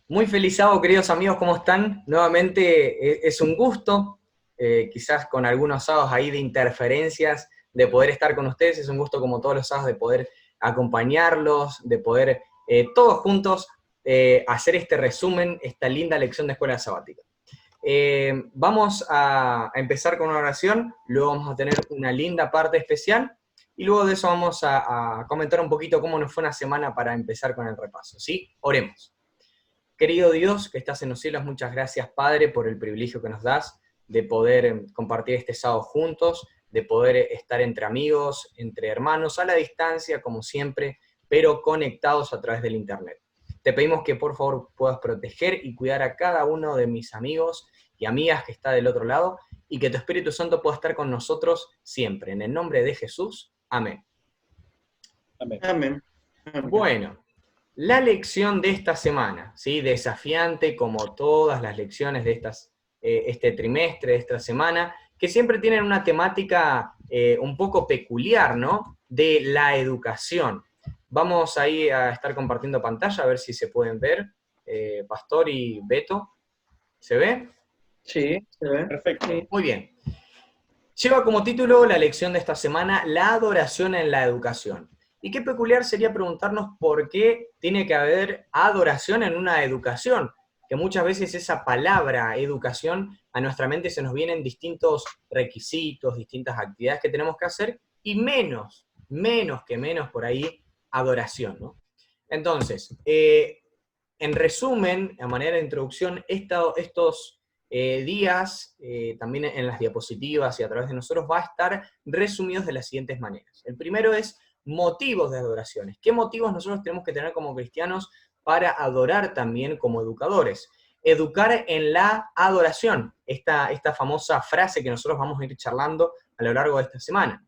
Muy feliz sábado, queridos amigos, ¿cómo están? Nuevamente es un gusto, quizás con algunos sábados ahí de interferencias, de poder estar con ustedes. Es un gusto como todos los sábados de poder acompañarlos, de poder todos juntos hacer este resumen, esta linda lección de escuela sabática. Vamos a empezar con una oración, luego vamos a tener una linda parte especial y luego de eso vamos a comentar un poquito cómo nos fue una semana para empezar con el repaso, ¿sí? Oremos. Querido Dios, que estás en los cielos, muchas gracias, Padre, por el privilegio que nos das de poder compartir este sábado juntos, de poder estar entre amigos, entre hermanos, a la distancia, como siempre, pero conectados a través del Internet. Te pedimos que por favor puedas proteger y cuidar a cada uno de mis amigos y amigas que está del otro lado, y que tu Espíritu Santo pueda estar con nosotros siempre. En el nombre de Jesús, amén. Amén. Amén. Bueno, la lección de esta semana, ¿sí? Desafiante como todas las lecciones de este trimestre, de esta semana, que siempre tienen una temática un poco peculiar, ¿no? De la educación. Vamos ahí a estar compartiendo pantalla, a ver si se pueden ver. Pastor y Beto, ¿se ve? Sí, se ve. Perfecto. Sí. Muy bien. Lleva como título la lección de esta semana, la adoración en la educación. Y qué peculiar sería preguntarnos por qué tiene que haber adoración en una educación, que muchas veces esa palabra educación a nuestra mente se nos vienen distintos requisitos, distintas actividades que tenemos que hacer y menos por ahí adoración, ¿no? Entonces, en resumen, a manera de introducción, estos días, también en las diapositivas y a través de nosotros, va a estar resumidos de las siguientes maneras. El primero es motivos de adoraciones. ¿Qué motivos nosotros tenemos que tener como cristianos para adorar también como educadores? Educar en la adoración, esta famosa frase que nosotros vamos a ir charlando a lo largo de esta semana.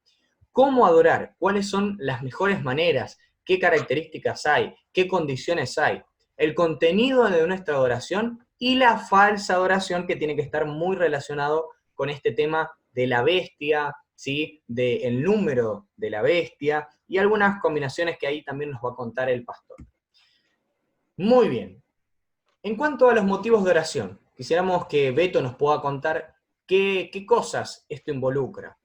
¿Cómo adorar? ¿Cuáles son las mejores maneras? ¿Qué características hay? ¿Qué condiciones hay? El contenido de nuestra adoración y la falsa adoración, que tiene que estar muy relacionado con este tema de la bestia, ¿sí? Del número de la bestia y algunas combinaciones que ahí también nos va a contar el pastor. Muy bien. En cuanto a los motivos de oración, quisiéramos que Beto nos pueda contar qué cosas esto involucra.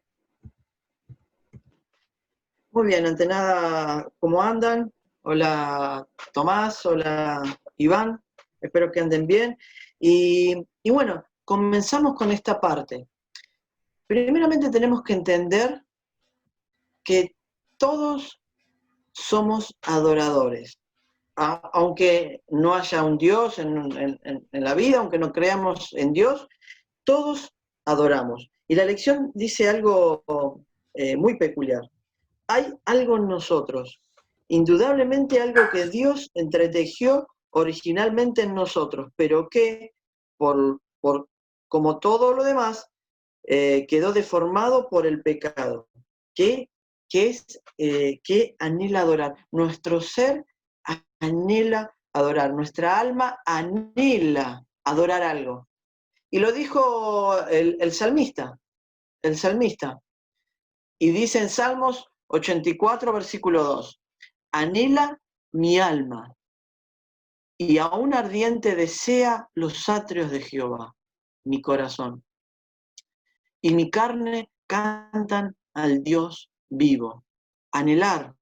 Muy bien, ante nada, ¿cómo andan? Hola Tomás, hola Iván, espero que anden bien. Y bueno, comenzamos con esta parte. Primeramente tenemos que entender que todos somos adoradores. Aunque no haya un Dios en la vida, aunque no creamos en Dios, todos adoramos. Y la lección dice algo muy peculiar. Hay algo en nosotros, indudablemente algo que Dios entretejió originalmente en nosotros, pero que, como todo lo demás, quedó deformado por el pecado. ¿Qué, qué anhela adorar? Nuestro ser anhela adorar, nuestra alma anhela adorar algo. Y lo dijo el salmista, y dice en Salmos 84, versículo 2, anhela mi alma, y aún ardiente desea los atrios de Jehová, mi corazón. Y mi carne cantan al Dios vivo. Anhelar,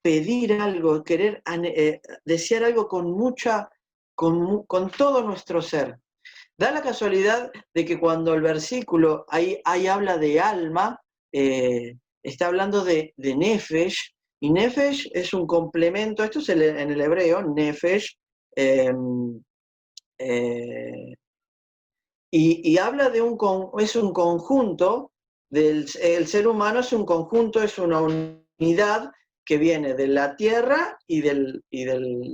pedir algo, querer, desear algo con todo nuestro ser. Da la casualidad de que cuando el versículo ahí habla de alma, está hablando de nefesh, y nefesh es un complemento, esto es en el hebreo, nefesh, y habla de es un conjunto, el ser humano es un conjunto, es una unidad que viene de la tierra y del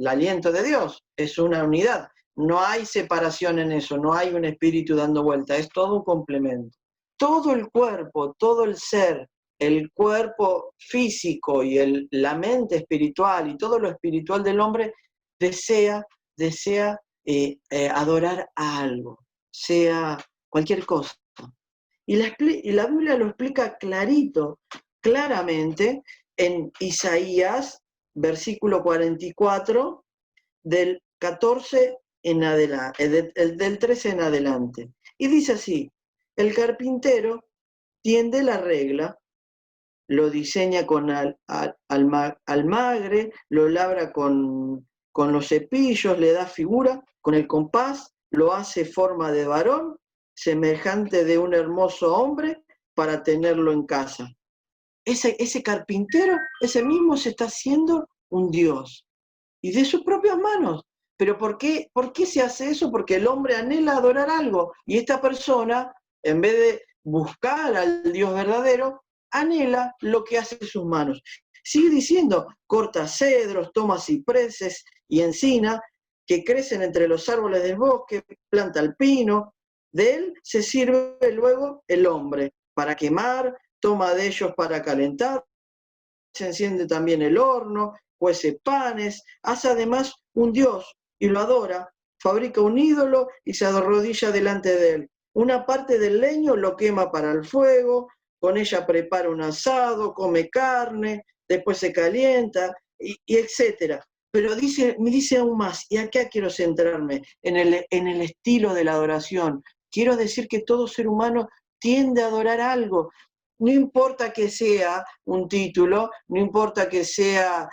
aliento de Dios, es una unidad. No hay separación en eso, no hay un espíritu dando vuelta, es todo un complemento. Todo el cuerpo, todo el ser, el cuerpo físico y la mente espiritual y todo lo espiritual del hombre desea adorar a algo, sea cualquier cosa. Y la Biblia lo explica claramente, en Isaías, versículo 44, del 14 en adelante, del 13 en adelante. Y dice así, el carpintero tiende la regla, lo diseña con almagre, lo labra con los cepillos, le da figura, con el compás, lo hace forma de varón, semejante de un hermoso hombre, para tenerlo en casa. Ese carpintero, ese mismo se está haciendo un Dios, y de sus propias manos. ¿Pero por qué se hace eso? Porque el hombre anhela adorar algo, y esta persona, en vez de buscar al Dios verdadero, anhela lo que hace sus manos. Sigue diciendo, corta cedros, toma cipreses y encina, que crecen entre los árboles del bosque, planta el pino, de él se sirve luego el hombre, para quemar, toma de ellos para calentar, se enciende también el horno, cuece panes, hace además un dios y lo adora, fabrica un ídolo y se arrodilla delante de él. Una parte del leño lo quema para el fuego, con ella prepara un asado, come carne, después se calienta, y etcétera. Pero me dice aún más, y acá quiero centrarme, en el estilo de la adoración. Quiero decir que todo ser humano tiende a adorar algo. No importa que sea un título, no importa que sea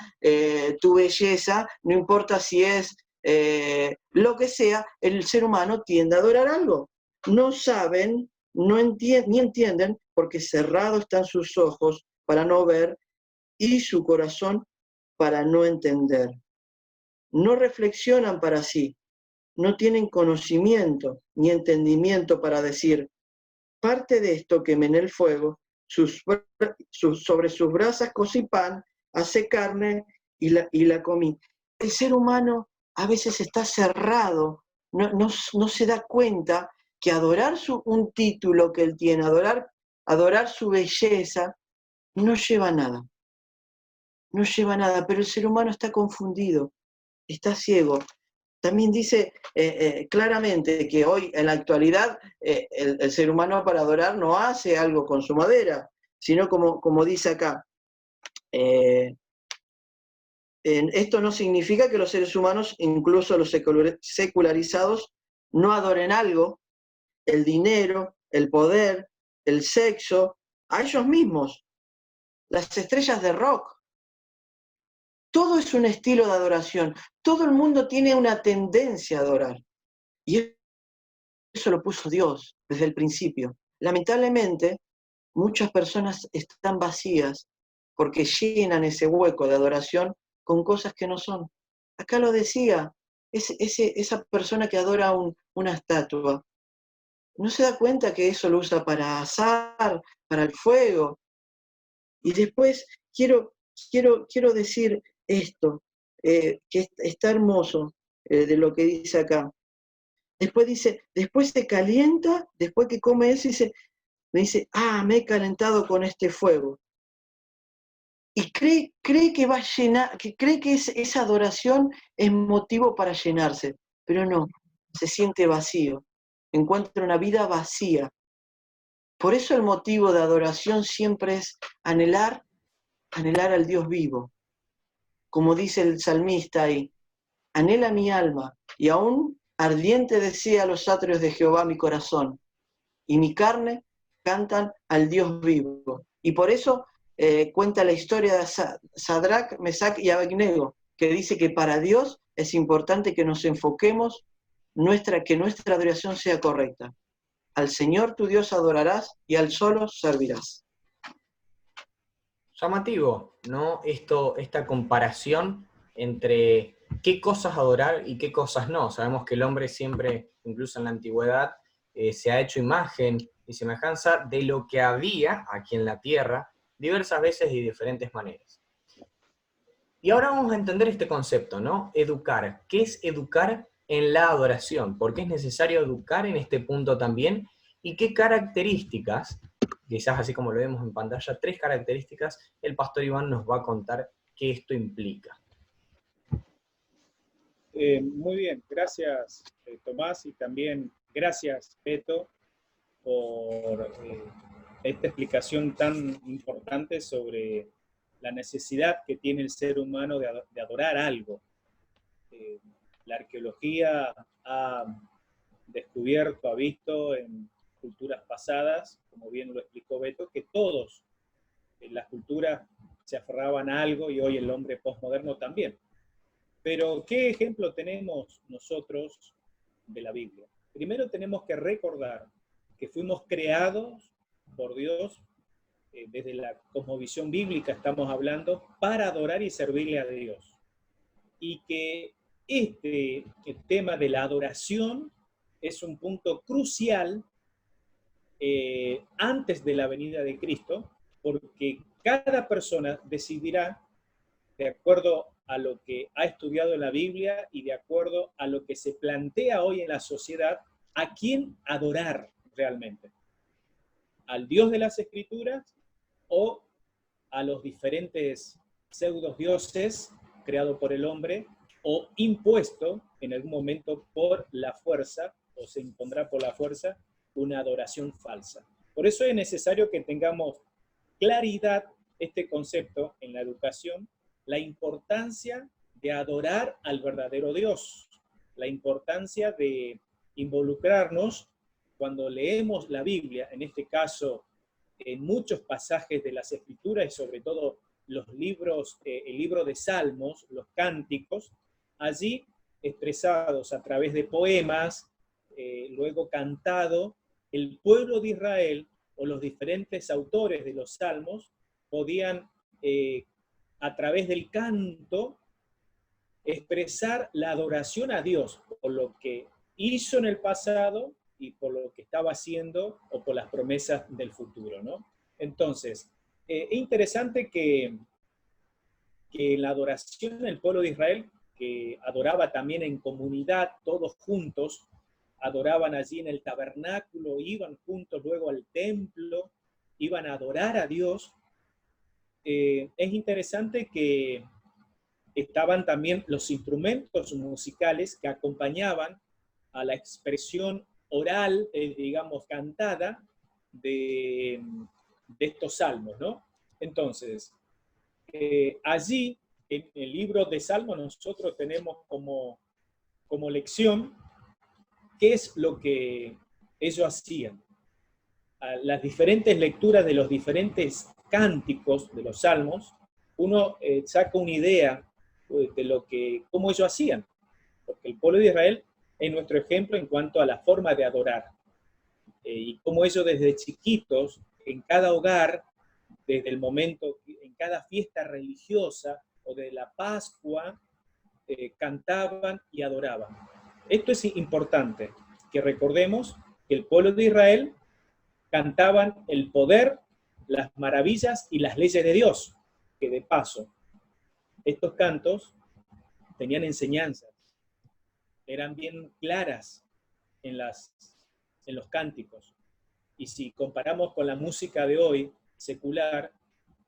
tu belleza, no importa si es lo que sea, el ser humano tiende a adorar algo. No saben, ni entienden, porque cerrados están sus ojos para no ver y su corazón para no entender. No reflexionan para sí, no tienen conocimiento ni entendimiento para decir, parte de esto quemé en el fuego, sobre sus brasas cocí pan, hace carne y la comí. El ser humano a veces está cerrado, no se da cuenta que adorar un título que él tiene, adorar su belleza, no lleva nada. No lleva nada, pero el ser humano está confundido, está ciego. También dice claramente que hoy, en la actualidad, el ser humano para adorar no hace algo con su madera, sino como dice acá, esto no significa que los seres humanos, incluso los secularizados, no adoren algo, el dinero, el poder, el sexo, a ellos mismos, las estrellas de rock. Todo es un estilo de adoración. Todo el mundo tiene una tendencia a adorar. Y eso lo puso Dios desde el principio. Lamentablemente, muchas personas están vacías porque llenan ese hueco de adoración con cosas que no son. Acá lo decía, esa persona que adora una estatua, no se da cuenta que eso lo usa para asar, para el fuego. Y después quiero decir esto, que está hermoso de lo que dice acá. Después dice, después se calienta, después que come eso, me dice, me he calentado con este fuego. Y cree que va a llenar, que cree que esa adoración es motivo para llenarse, pero no, se siente vacío, encuentra una vida vacía. Por eso el motivo de adoración siempre es anhelar al Dios vivo. Como dice el salmista ahí, anhela mi alma, y aún ardiente desea los atrios de Jehová mi corazón, y mi carne cantan al Dios vivo. Y por eso cuenta la historia de Sadrach, Mesach y Abednego, que dice que para Dios es importante que nos enfoquemos, que nuestra adoración sea correcta. Al Señor tu Dios adorarás y al solo servirás. Llamativo, ¿no? Esta comparación entre qué cosas adorar y qué cosas no. Sabemos que el hombre siempre, incluso en la antigüedad, se ha hecho imagen y semejanza de lo que había aquí en la tierra, diversas veces y de diferentes maneras. Y ahora vamos a entender este concepto, ¿no? Educar. ¿Qué es educar en la adoración? ¿Por qué es necesario educar en este punto también? ¿Y qué características, quizás así como lo vemos en pantalla, 3 características, el pastor Iván nos va a contar qué esto implica? Muy bien, gracias Tomás y también gracias Beto por esta explicación tan importante sobre la necesidad que tiene el ser humano de adorar algo. la arqueología ha descubierto, ha visto en culturas pasadas, como bien lo explicó Beto, que todos en las culturas se aferraban a algo y hoy el hombre postmoderno también. Pero, ¿qué ejemplo tenemos nosotros de la Biblia? Primero tenemos que recordar que fuimos creados por Dios, desde la cosmovisión bíblica estamos hablando, para adorar y servirle a Dios. Y que el tema de la adoración es un punto crucial antes de la venida de Cristo, porque cada persona decidirá, de acuerdo a lo que ha estudiado en la Biblia y de acuerdo a lo que se plantea hoy en la sociedad, a quién adorar realmente. ¿Al Dios de las Escrituras o a los diferentes pseudodioses creados por el hombre o impuesto en algún momento por la fuerza, o se impondrá por la fuerza, una adoración falsa? Por eso es necesario que tengamos claridad este concepto en la educación, la importancia de adorar al verdadero Dios, la importancia de involucrarnos cuando leemos la Biblia, en este caso en muchos pasajes de las Escrituras y sobre todo los libros, el libro de Salmos, los cánticos, allí expresados a través de poemas, luego cantado, el pueblo de Israel o los diferentes autores de los salmos podían, a través del canto, expresar la adoración a Dios por lo que hizo en el pasado y por lo que estaba haciendo o por las promesas del futuro, ¿no? Entonces, es interesante que la adoración del pueblo de Israel, que adoraba también en comunidad, todos juntos, adoraban allí en el tabernáculo, iban juntos luego al templo, iban a adorar a Dios. Es interesante que estaban también los instrumentos musicales que acompañaban a la expresión oral, digamos, cantada de estos salmos, ¿no? Entonces, allí, en el libro de Salmos, nosotros tenemos como lección qué es lo que ellos hacían. Las diferentes lecturas de los diferentes cánticos de los salmos, uno saca una idea de cómo ellos hacían, porque el pueblo de Israel es nuestro ejemplo en cuanto a la forma de adorar, y cómo ellos desde chiquitos, en cada hogar, desde el momento, en cada fiesta religiosa o de la Pascua, cantaban y adoraban. Esto es importante, que recordemos que el pueblo de Israel cantaban el poder, las maravillas y las leyes de Dios, que de paso, estos cantos tenían enseñanzas, eran bien claras en los cánticos. Y si comparamos con la música de hoy, secular,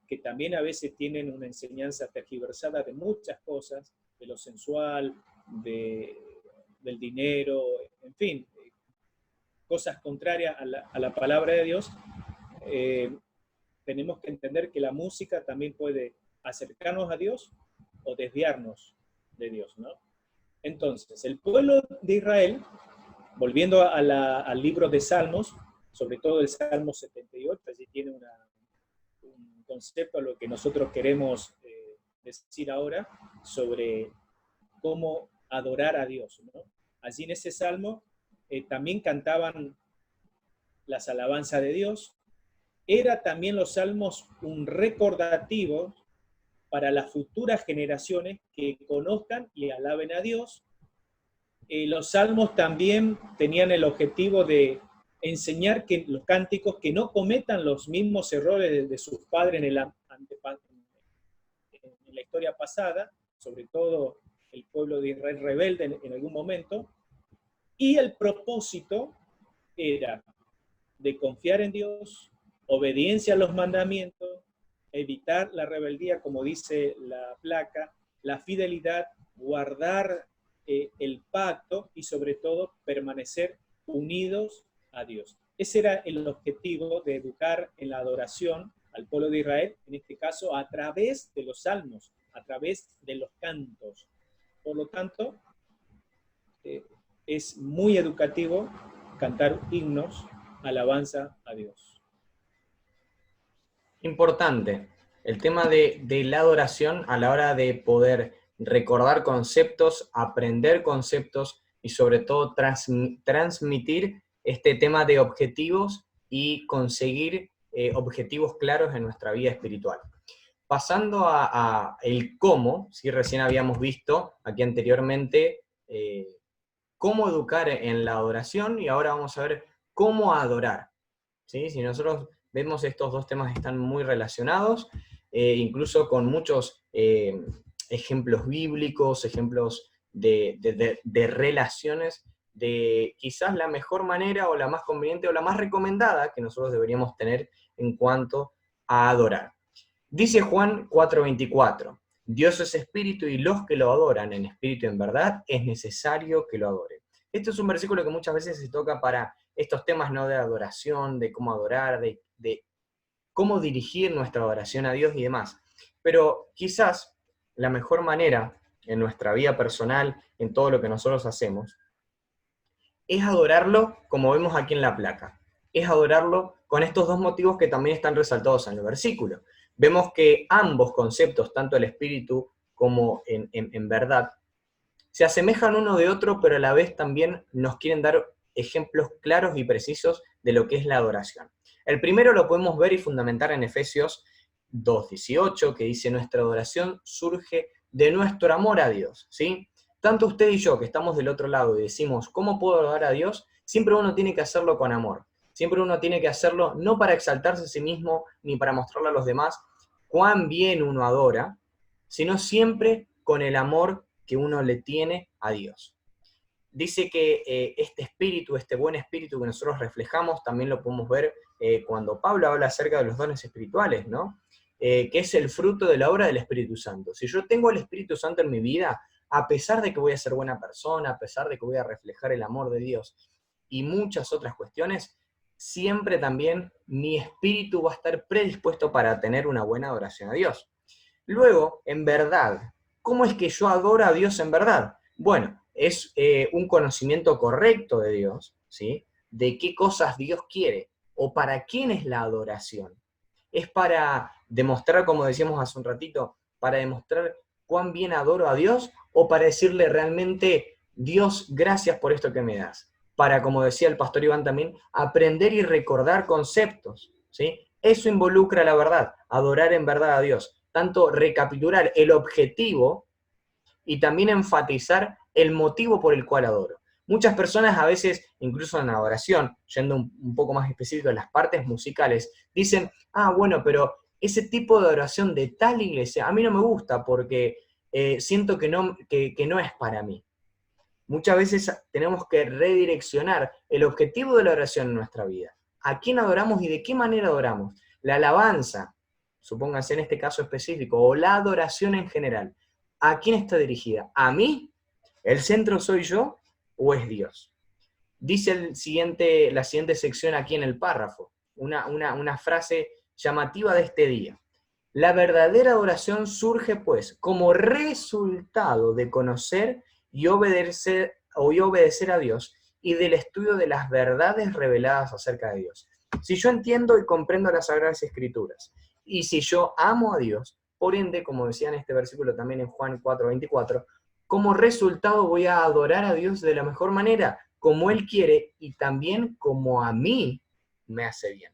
que también a veces tienen una enseñanza tergiversada de muchas cosas, de lo sensual, del dinero, en fin, cosas contrarias a la palabra de Dios, tenemos que entender que la música también puede acercarnos a Dios o desviarnos de Dios, ¿no? Entonces, el pueblo de Israel, volviendo al libro de Salmos, sobre todo el Salmo 78, allí tiene un concepto a lo que nosotros queremos decir ahora sobre cómo adorar a Dios, ¿no? Allí en ese Salmo también cantaban las alabanzas de Dios. Era también los salmos un recordativo para las futuras generaciones que conozcan y alaben a Dios. Los salmos también tenían el objetivo de enseñar que los cánticos que no cometan los mismos errores de sus padres en la historia pasada, sobre todo el pueblo de Israel rebelde en algún momento, y el propósito era de confiar en Dios, obediencia a los mandamientos, evitar la rebeldía, como dice la placa, la fidelidad, guardar el pacto y sobre todo permanecer unidos a Dios. Ese era el objetivo de educar en la adoración al pueblo de Israel, en este caso a través de los salmos, a través de los cantos. Por lo tanto, es muy educativo cantar himnos, alabanza a Dios. Importante, el tema de la adoración a la hora de poder recordar conceptos, aprender conceptos y sobre todo transmitir este tema de objetivos y conseguir objetivos claros en nuestra vida espiritual. Pasando a el cómo, ¿sí? Recién habíamos visto aquí anteriormente cómo educar en la adoración y ahora vamos a ver cómo adorar. ¿Sí? Si nosotros vemos estos dos temas están muy relacionados, incluso con muchos ejemplos bíblicos, ejemplos de relaciones, de quizás la mejor manera o la más conveniente o la más recomendada que nosotros deberíamos tener en cuanto a adorar. Dice Juan 4:24, Dios es espíritu y los que lo adoran en espíritu y en verdad es necesario que lo adoren. Este es un versículo que muchas veces se toca para estos temas, ¿no?, de adoración, de cómo adorar, de cómo dirigir nuestra adoración a Dios y demás. Pero quizás la mejor manera en nuestra vida personal, en todo lo que nosotros hacemos, es adorarlo como vemos aquí en la placa. Es adorarlo con estos dos motivos que también están resaltados en el versículo. Vemos que ambos conceptos, tanto el espíritu como en verdad, se asemejan uno de otro, pero a la vez también nos quieren dar ejemplos claros y precisos de lo que es la adoración. El primero lo podemos ver y fundamentar en Efesios 2:18, que dice: nuestra adoración surge de nuestro amor a Dios, ¿sí? Tanto usted y yo, que estamos del otro lado y decimos, ¿cómo puedo adorar a Dios? Siempre uno tiene que hacerlo con amor. Siempre uno tiene que hacerlo no para exaltarse a sí mismo, ni para mostrarle a los demás cuán bien uno adora, sino siempre con el amor que uno le tiene a Dios. Dice que este espíritu, este buen espíritu que nosotros reflejamos, también lo podemos ver cuando Pablo habla acerca de los dones espirituales, ¿no? Que es el fruto de la obra del Espíritu Santo. Si yo tengo el Espíritu Santo en mi vida, a pesar de que voy a ser buena persona, a pesar de que voy a reflejar el amor de Dios y muchas otras cuestiones, siempre también mi espíritu va a estar predispuesto para tener una buena adoración a Dios. Luego, en verdad, ¿cómo es que yo adoro a Dios en verdad? Bueno, es un conocimiento correcto de Dios, ¿sí? De qué cosas Dios quiere, o para quién es la adoración. Es para demostrar, como decíamos hace un ratito, para demostrar cuán bien adoro a Dios, o para decirle realmente, Dios, gracias por esto que me das. Para, como decía el pastor Iván también, aprender y recordar conceptos, ¿sí? Eso involucra la verdad, adorar en verdad a Dios. Tanto recapitular el objetivo y también enfatizar el motivo por el cual adoro. Muchas personas a veces, incluso en la adoración, yendo un poco más específico en las partes musicales, dicen, bueno, pero ese tipo de adoración de tal iglesia a mí no me gusta porque siento que no es para mí. Muchas veces tenemos que redireccionar el objetivo de la oración en nuestra vida. ¿A quién adoramos y de qué manera adoramos? La alabanza, supóngase en este caso específico, o la adoración en general, ¿a quién está dirigida? ¿A mí? ¿El centro soy yo o es Dios? Dice la siguiente sección aquí en el párrafo, una frase llamativa de este día. La verdadera adoración surge, pues, como resultado de conocer y obedecer a Dios y del estudio de las verdades reveladas acerca de Dios. Si yo entiendo y comprendo las Sagradas Escrituras, y si yo amo a Dios, por ende, como decía en este versículo también en Juan 4:24, como resultado voy a adorar a Dios de la mejor manera, como Él quiere y también como a mí me hace bien.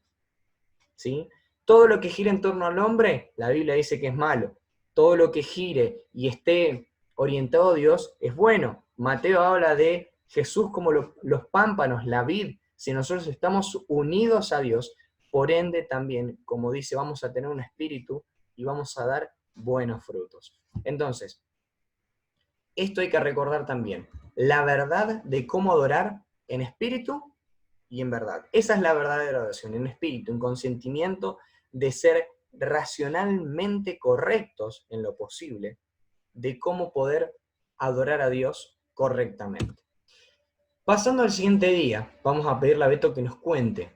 ¿Sí? Todo lo que gire en torno al hombre, la Biblia dice que es malo. Todo lo que gire y esté orientado a Dios es bueno. Mateo habla de Jesús como los pámpanos, la vid. Si nosotros estamos unidos a Dios, por ende también, como dice, vamos a tener un espíritu y vamos a dar buenos frutos. Entonces, esto hay que recordar también. La verdad de cómo adorar en espíritu y en verdad. Esa es la verdadera adoración, en espíritu, en consentimiento de ser racionalmente correctos en lo posible, de cómo poder adorar a Dios correctamente. Pasando al siguiente día, vamos a pedirle a Beto que nos cuente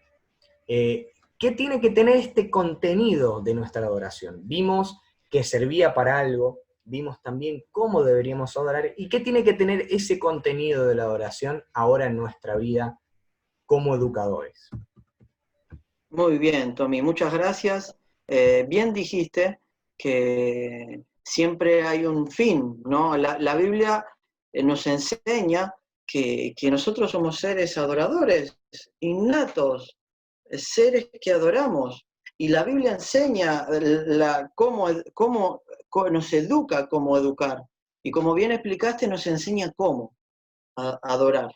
qué tiene que tener este contenido de nuestra adoración. Vimos que servía para algo, vimos también cómo deberíamos adorar y qué tiene que tener ese contenido de la adoración ahora en nuestra vida como educadores. Muy bien, Tommy, muchas gracias. Bien dijiste que siempre hay un fin, ¿no? La Biblia nos enseña que nosotros somos seres adoradores, innatos, seres que adoramos. Y la Biblia enseña cómo nos educa cómo educar. Y como bien explicaste, nos enseña cómo adorar.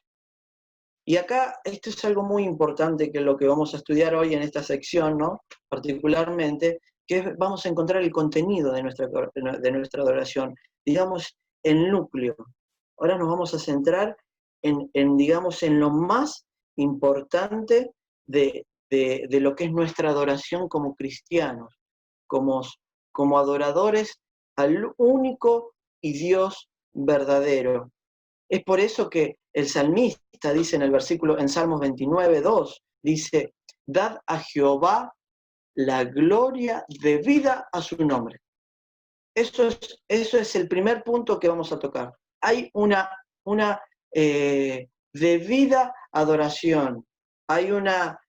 Y acá esto es algo muy importante, que es lo que vamos a estudiar hoy en esta sección, ¿no? Particularmente, vamos a encontrar el contenido de nuestra adoración, digamos, el núcleo. Ahora nos vamos a centrar digamos, en lo más importante de lo que es nuestra adoración como cristianos, como adoradores al único y Dios verdadero. Es por eso que el salmista dice en Salmos 29, 2, dice, dad a Jehová la gloria debida a su nombre. Eso es el primer punto que vamos a tocar. Hay una debida adoración, hay una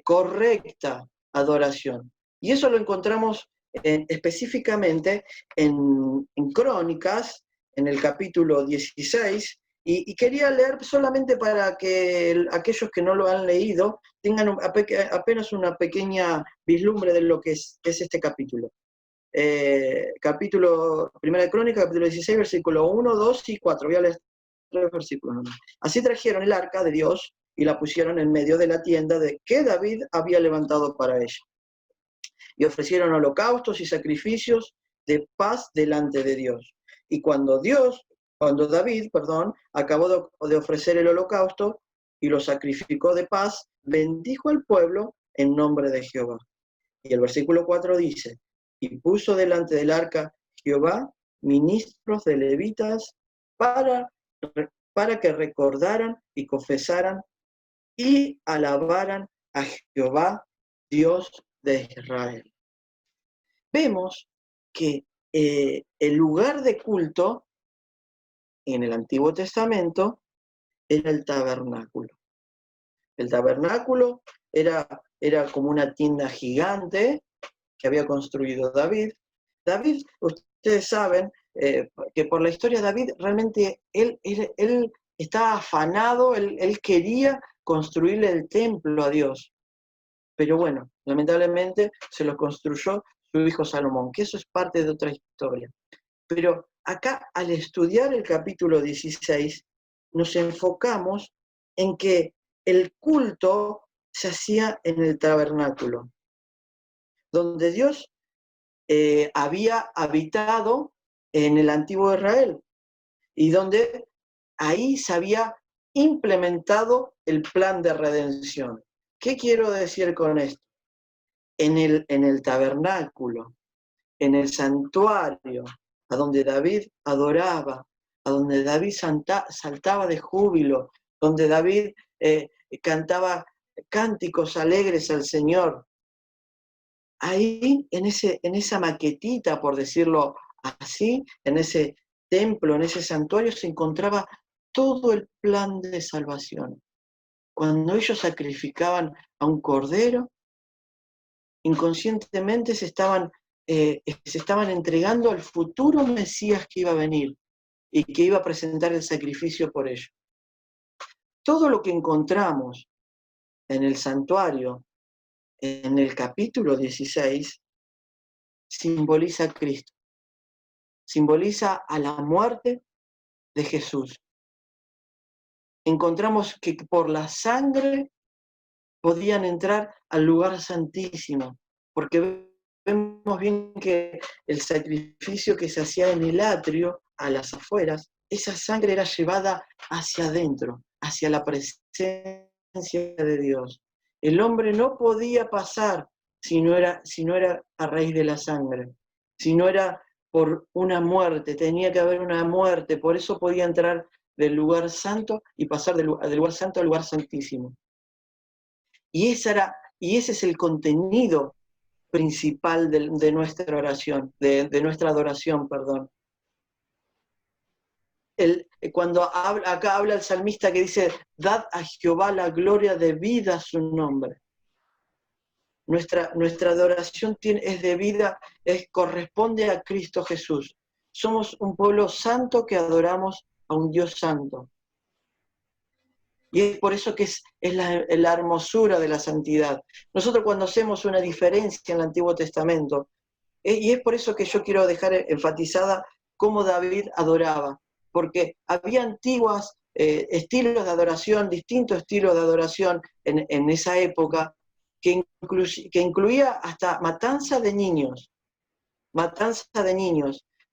correcta adoración. Y eso lo encontramos específicamente en Crónicas, en el capítulo 16, y quería leer solamente para que aquellos que no lo han leído tengan apenas una pequeña vislumbre de lo que es este capítulo. Primera de Crónica, capítulo 16, versículo 1, 2 y 4. Voy a leer 3 versículos. Así trajeron el arca de Dios y la pusieron en medio de la tienda que David había levantado para ella. Y ofrecieron holocaustos y sacrificios de paz delante de Dios. Y cuando David, acabó de ofrecer el holocausto y lo sacrificó de paz, bendijo al pueblo en nombre de Jehová. Y el versículo 4 dice, y puso delante del arca Jehová ministros de levitas para que recordaran y confesaran y alabaran a Jehová, Dios de Israel. Vemos que el lugar de culto en el Antiguo Testamento era el tabernáculo. El tabernáculo era como una tienda gigante que había construido David. David, ustedes saben que por la historia de David, realmente él estaba afanado, él quería construirle el templo a Dios. Pero bueno, lamentablemente se lo construyó su hijo Salomón, que eso es parte de otra historia. Pero acá, al estudiar el capítulo 16, nos enfocamos en que el culto se hacía en el tabernáculo, donde Dios había habitado en el antiguo Israel y donde ahí se había implementado el plan de redención. ¿Qué quiero decir con esto? En el tabernáculo, en el santuario, a donde David adoraba, a donde David saltaba de júbilo, donde David cantaba cánticos alegres al Señor. Ahí, en esa maquetita, por decirlo así, en ese templo, en ese santuario, se encontraba todo el plan de salvación. Cuando ellos sacrificaban a un cordero, inconscientemente se estaban entregando al futuro Mesías que iba a venir y que iba a presentar el sacrificio por ellos. Todo lo que encontramos en el santuario, en el capítulo 16, simboliza a Cristo, simboliza a la muerte de Jesús. Encontramos que por la sangre podían entrar al lugar santísimo, porque vemos bien que el sacrificio que se hacía en el atrio, a las afueras, esa sangre era llevada hacia adentro, hacia la presencia de Dios. El hombre no podía pasar si no era a raíz de la sangre, si no era por una muerte, tenía que haber una muerte, por eso podía entrar del lugar santo y pasar del lugar santo al lugar santísimo. Y ese es el contenido principal de nuestra oración, de nuestra adoración, perdón. Cuando acá habla el salmista que dice, dad a Jehová la gloria debida a su nombre. Nuestra adoración es debida, corresponde a Cristo Jesús. Somos un pueblo santo que adoramos a un Dios santo. Y es por eso que es la hermosura de la santidad. Nosotros cuando hacemos una diferencia en el Antiguo Testamento, y es por eso que yo quiero dejar enfatizada cómo David adoraba, porque había antiguos estilos de adoración, distintos estilos de adoración en esa época, que incluía hasta matanza de niños,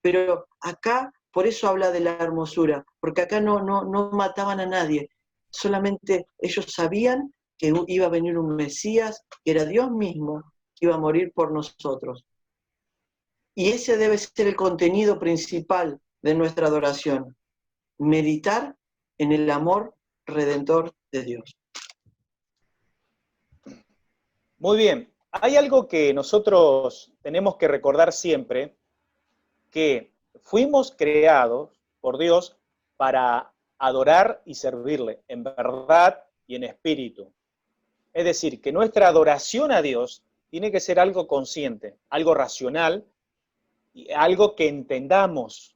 pero acá por eso habla de la hermosura, porque acá no mataban a nadie, solamente ellos sabían que iba a venir un Mesías, que era Dios mismo, que iba a morir por nosotros. Y ese debe ser el contenido principal de nuestra adoración, meditar en el amor redentor de Dios. Muy bien, hay algo que nosotros tenemos que recordar siempre, que fuimos creados por Dios para adorar y servirle en verdad y en espíritu. Es decir, que nuestra adoración a Dios tiene que ser algo consciente, algo racional, y algo que entendamos.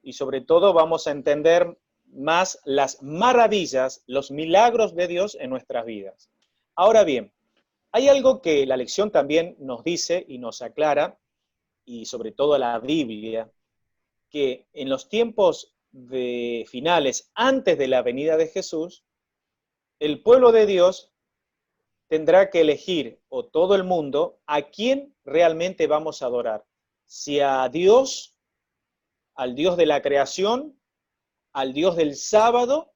Y sobre todo vamos a entender más las maravillas, los milagros de Dios en nuestras vidas. Ahora bien, hay algo que la lección también nos dice y nos aclara, y sobre todo la Biblia, que en los tiempos de finales, antes de la venida de Jesús, el pueblo de Dios tendrá que elegir, o todo el mundo, a quién realmente vamos a adorar. Si a Dios, al Dios de la creación, al Dios del sábado,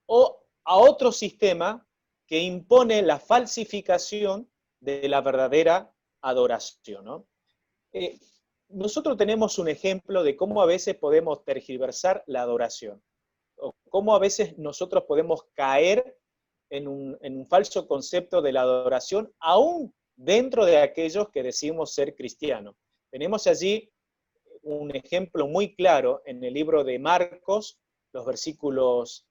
o a otro sistema que impone la falsificación de la verdadera adoración, ¿no? Nosotros tenemos un ejemplo de cómo a veces podemos tergiversar la adoración, o cómo a veces nosotros podemos caer en un falso concepto de la adoración, aún dentro de aquellos que decimos ser cristianos. Tenemos allí un ejemplo muy claro en el libro de Marcos, los versículos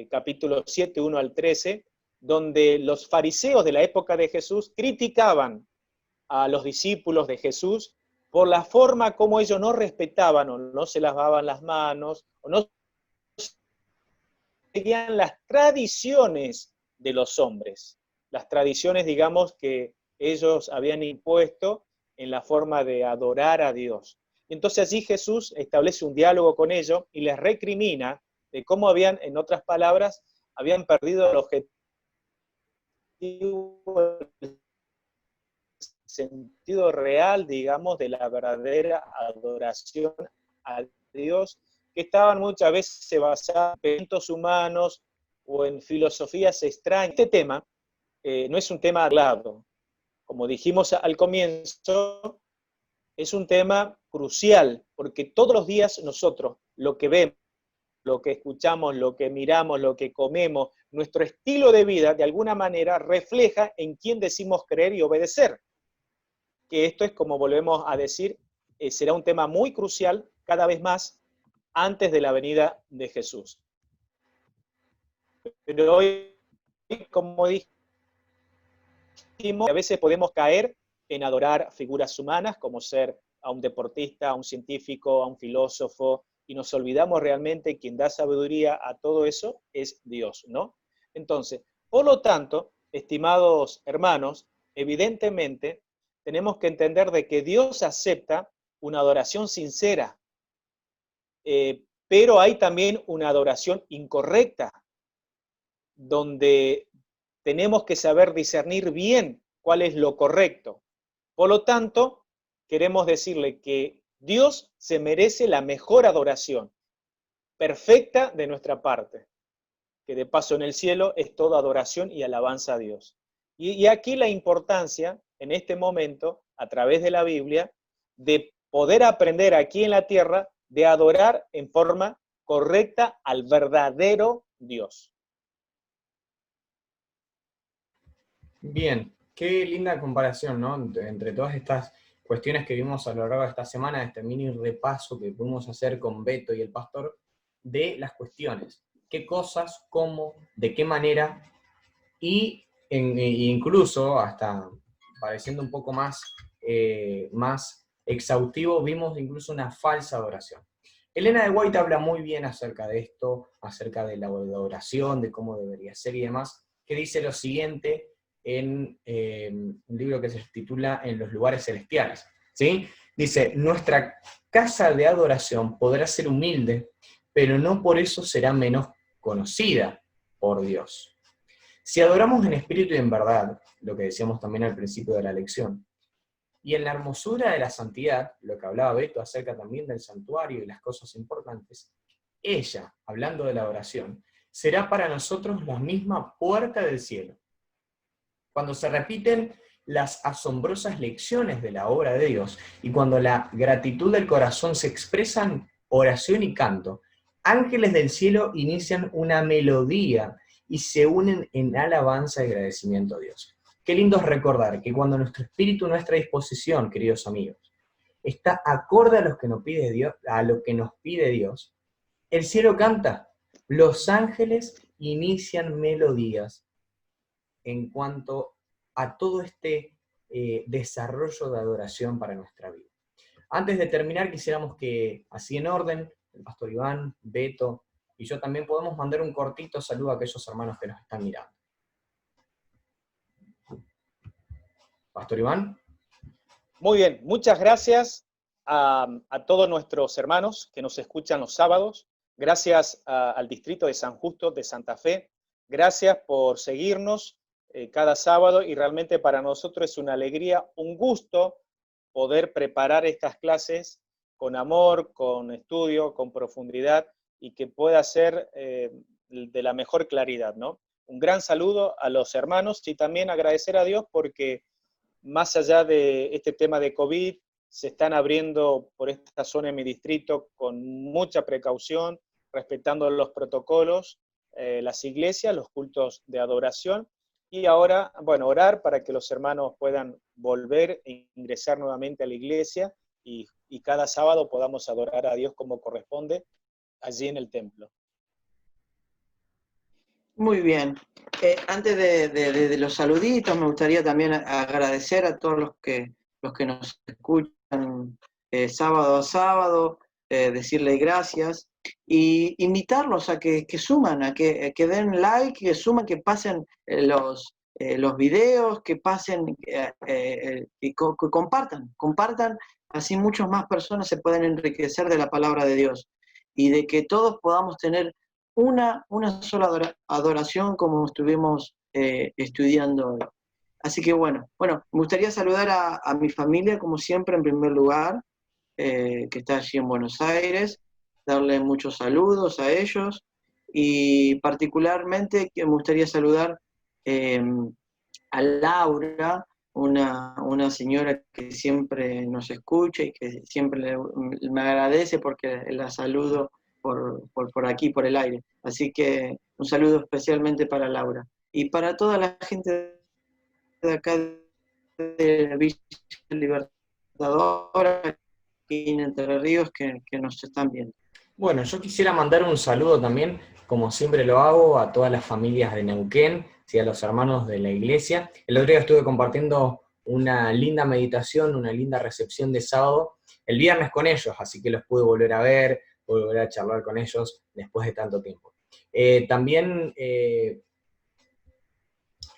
capítulo 7, 1 al 13, donde los fariseos de la época de Jesús criticaban a los discípulos de Jesús por la forma como ellos no respetaban o no se lavaban las manos, o no seguían las tradiciones de los hombres, las tradiciones, digamos, que ellos habían impuesto en la forma de adorar a Dios. Entonces allí Jesús establece un diálogo con ellos y les recrimina de cómo habían, en otras palabras, habían perdido el objetivo, el sentido real, digamos, de la verdadera adoración a Dios, que estaban muchas veces basadas en pensamientos humanos o en filosofías extrañas. Este tema no es un tema hablado. Como dijimos al comienzo, es un tema crucial, porque todos los días nosotros lo que vemos, lo que escuchamos, lo que miramos, lo que comemos, nuestro estilo de vida, de alguna manera, refleja en quién decimos creer y obedecer. Que esto es, como volvemos a decir, será un tema muy crucial cada vez más antes de la venida de Jesús. Pero hoy, como dijimos, a veces podemos caer en adorar figuras humanas, como ser a un deportista, a un científico, a un filósofo, y nos olvidamos realmente quien da sabiduría a todo eso es Dios, ¿no? Entonces, por lo tanto, estimados hermanos, evidentemente tenemos que entender de que Dios acepta una adoración sincera, pero hay también una adoración incorrecta, donde tenemos que saber discernir bien cuál es lo correcto. Por lo tanto, queremos decirle que Dios se merece la mejor adoración, perfecta de nuestra parte, que de paso en el cielo es toda adoración y alabanza a Dios. Y aquí la importancia, en este momento, a través de la Biblia, de poder aprender aquí en la tierra, de adorar en forma correcta al verdadero Dios. Bien, qué linda comparación, ¿no? Entre todas estas cuestiones que vimos a lo largo de esta semana, este mini repaso que pudimos hacer con Beto y el pastor, de las cuestiones. ¿Qué cosas, cómo, de qué manera? Y incluso, hasta pareciendo un poco más exhaustivo, vimos incluso una falsa adoración. Elena de White habla muy bien acerca de esto, acerca de la adoración, de cómo debería ser y demás, que dice lo siguiente en un libro que se titula En los lugares celestiales, ¿sí? Dice, nuestra casa de adoración podrá ser humilde, pero no por eso será menos conocida por Dios. Si adoramos en espíritu y en verdad, lo que decíamos también al principio de la lección, y en la hermosura de la santidad, lo que hablaba Beto acerca también del santuario y las cosas importantes, ella, hablando de la adoración, será para nosotros la misma puerta del cielo. Cuando se repiten las asombrosas lecciones de la obra de Dios y cuando la gratitud del corazón se expresan oración y canto, ángeles del cielo inician una melodía y se unen en alabanza y agradecimiento a Dios. Qué lindo es recordar que cuando nuestro espíritu, nuestra disposición, queridos amigos, está acorde a lo que nos pide Dios, el cielo canta, los ángeles inician melodías en cuanto a todo este desarrollo de adoración para nuestra vida. Antes de terminar, quisiéramos que, así en orden, el pastor Iván, Beto y yo también podamos mandar un cortito saludo a aquellos hermanos que nos están mirando. Pastor Iván. Muy bien, muchas gracias a todos nuestros hermanos que nos escuchan los sábados. Gracias al Distrito de San Justo de Santa Fe. Gracias por seguirnos cada sábado y realmente para nosotros es una alegría, un gusto poder preparar estas clases con amor, con estudio, con profundidad y que pueda ser de la mejor claridad, ¿no? Un gran saludo a los hermanos y también agradecer a Dios porque más allá de este tema de COVID, se están abriendo por esta zona en mi distrito con mucha precaución, respetando los protocolos, las iglesias, los cultos de adoración, y ahora, bueno, orar para que los hermanos puedan volver e ingresar nuevamente a la iglesia y cada sábado podamos adorar a Dios como corresponde allí en el templo. Muy bien. Antes de los saluditos, me gustaría también agradecer a todos los que nos escuchan sábado a sábado, decirles gracias y invitarlos a que suman, a que den like, que suman, que pasen los videos, que pasen y que compartan, así muchas más personas se pueden enriquecer de la palabra de Dios y de que todos podamos tener una sola adoración como estuvimos estudiando hoy. Así que bueno, me gustaría saludar a mi familia, como siempre, en primer lugar, que está allí en Buenos Aires, darle muchos saludos a ellos, y particularmente que me gustaría saludar a Laura, una señora que siempre nos escucha y que siempre me agradece porque la saludo por aquí, por el aire. Así que un saludo especialmente para Laura. Y para toda la gente de acá de Villa Libertadora, aquí en Entre Ríos, que nos están viendo. Bueno, yo quisiera mandar un saludo también, como siempre lo hago, a todas las familias de Neuquén, ¿sí? A los hermanos de la iglesia. El otro día estuve compartiendo una linda meditación, una linda recepción de sábado, el viernes con ellos, así que los pude volver a ver, pude volver a charlar con ellos después de tanto tiempo. También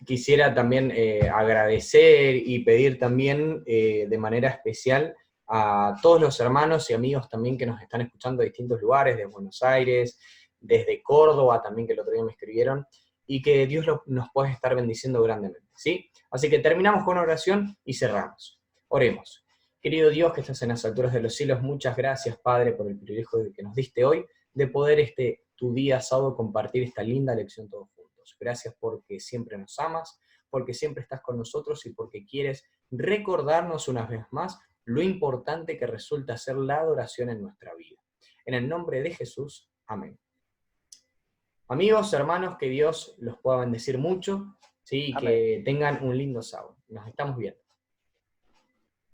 quisiera también agradecer y pedir también de manera especial a todos los hermanos y amigos también que nos están escuchando de distintos lugares, de Buenos Aires, desde Córdoba también, que el otro día me escribieron, y que Dios nos pueda estar bendiciendo grandemente, ¿sí? Así que terminamos con oración y cerramos. Oremos. Querido Dios que estás en las alturas de los cielos, muchas gracias, Padre, por el privilegio que nos diste hoy de poder tu día sábado compartir esta linda lección todos juntos. Gracias porque siempre nos amas, porque siempre estás con nosotros y porque quieres recordarnos una vez más lo importante que resulta ser la adoración en nuestra vida. En el nombre de Jesús, amén. Amigos, hermanos, que Dios los pueda bendecir mucho, ¿sí? Y que tengan un lindo sábado. Nos estamos viendo.